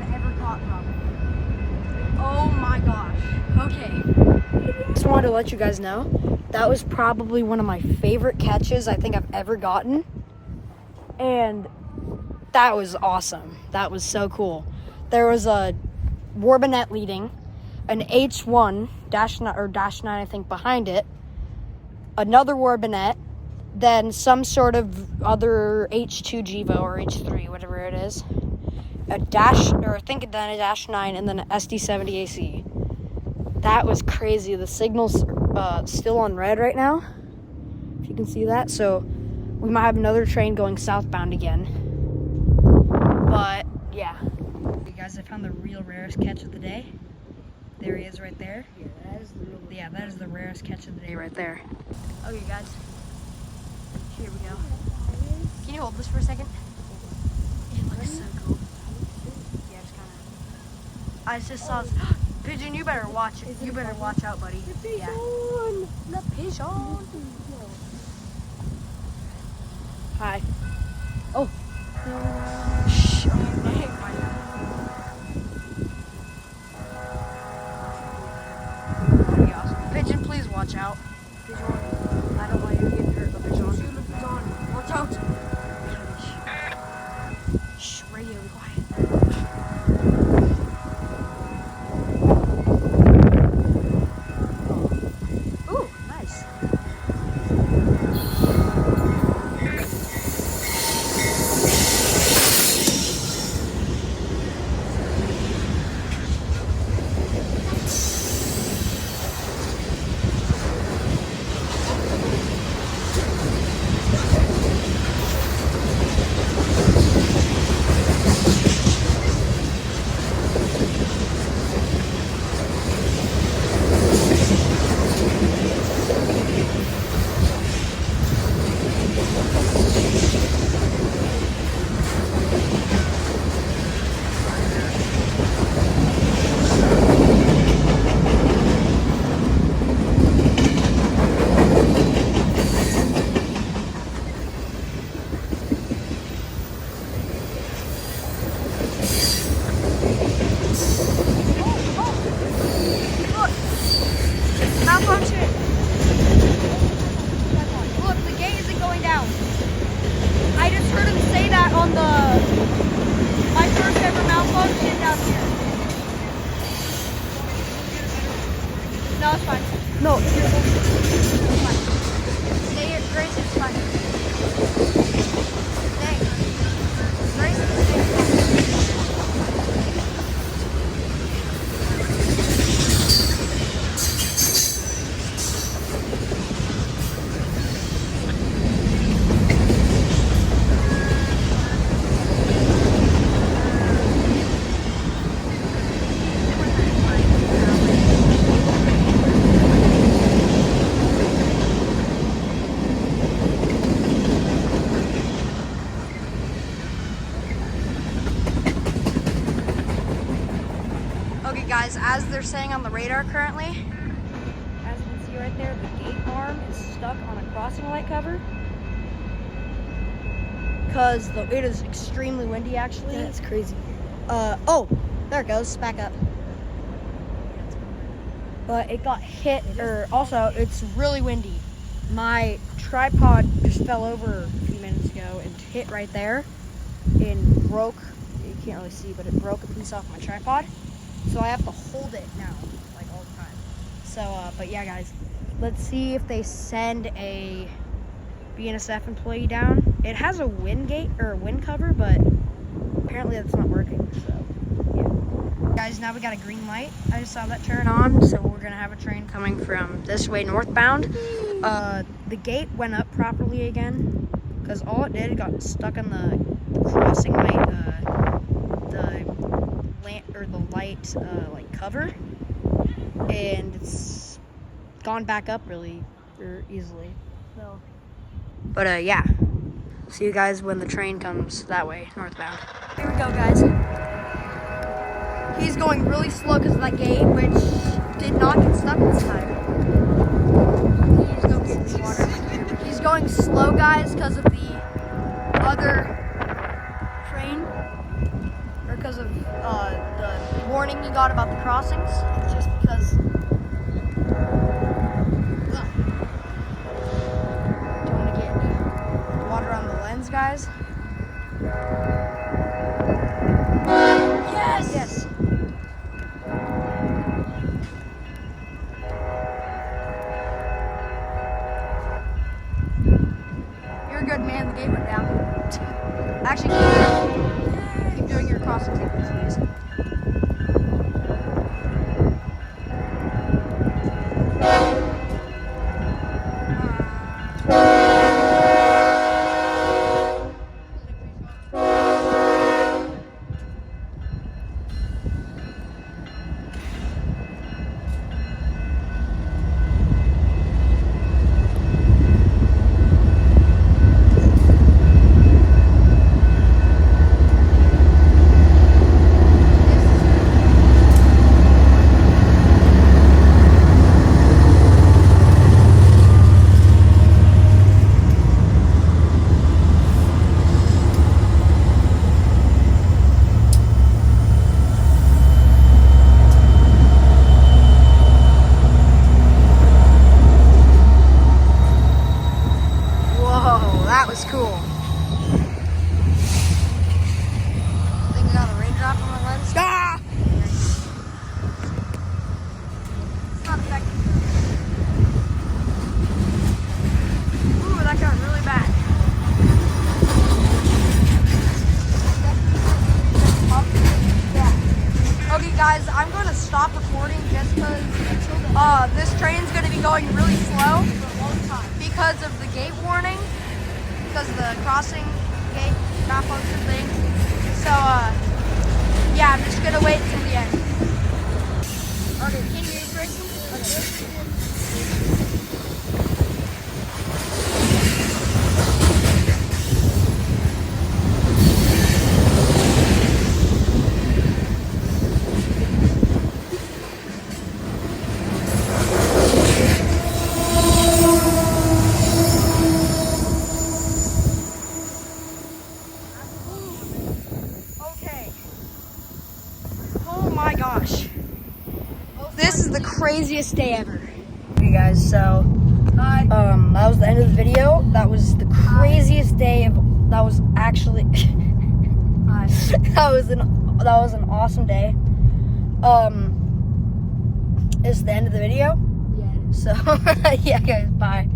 I've ever caught probably. Oh my gosh. Okay. Just wanted to let you guys know that was probably one of my favorite catches I think I've ever gotten. And that was awesome. That was so cool. There was a warbinet leading, an H1 dash 9 I think behind it, another warbinet, then some sort of other H2 Gevo or H3, whatever it is, a dash, or I think then a dash 9, and then an SD70 AC. That was crazy. The signal's still on red right now, if you can see that. So we might have another train going southbound again. But yeah, you guys, I found the real rarest catch of the day. There he is right there. Yeah, that is the rarest catch of the day right there. Okay, guys. Here we go. Can you hold this for a second? It looks so cool. Yeah, just kind of. I just saw this. Pigeon, you better watch it. You better watch out, buddy. The pigeon. Yeah. The pigeon. Hi. Oh. Shh. Okay. Pretty awesome. Pigeon, please watch out. Pigeon. I don't want you to get hurt, but pigeon. Watch out. Shh, radio, be quiet. Ooh, nice. Malfunction! Look, the gate isn't going down. I just heard him say that on my first ever malfunction down here. No, it's fine. No, it's fine. Stay here, Grace, it's fine. Stay. Grace, stay. Okay guys, as they're saying on the radar currently, as you can see right there, the gate arm is stuck on a crossing light cover. Because it is extremely windy actually. That's crazy. Oh, there it goes, back up. But it got hit, or also it's really windy. My tripod just fell over a few minutes ago and hit right there and broke, you can't really see, but it broke a piece off my tripod. So I have to hold it now, like all the time. So, but yeah, guys, let's see if they send a BNSF employee down. It has a wind gate or a wind cover, but apparently that's not working. So, yeah. Guys, now we got a green light. I just saw that turn on, so we're gonna have a train coming from this way northbound. The gate went up properly again, because all it did got stuck on the crossing light, the light like cover, and it's gone back up really easily. So, but yeah, see you guys when the train comes that way northbound. Here we go, guys. He's going really slow because of that gate, which did not get stuck this time. Please don't get in the water. He's going slow, guys, because of the other train, or because of warning you got about the crossings. It's just because don't want to get water on the lens, guys. Yes! Yes. You're a good man. The gate went down. Actually, keep doing your crossing techniques, please. That was cool. I think I got a raindrop on my lens. Ah! It's not effective. Ooh, that got really bad. Yeah. Okay, guys, I'm going to stop recording just because this train's going to be going really slow for a long time because of the gate warning. Because of the crossing gate malfunction thing. So, yeah, I'm just gonna wait until the end. Okay, can you break them? Oh my gosh. This is the craziest day ever. Okay guys, so that was the end of the video. That was the craziest day of that was actually that was an awesome day. Is the end of the video? Yeah. So yeah guys, bye.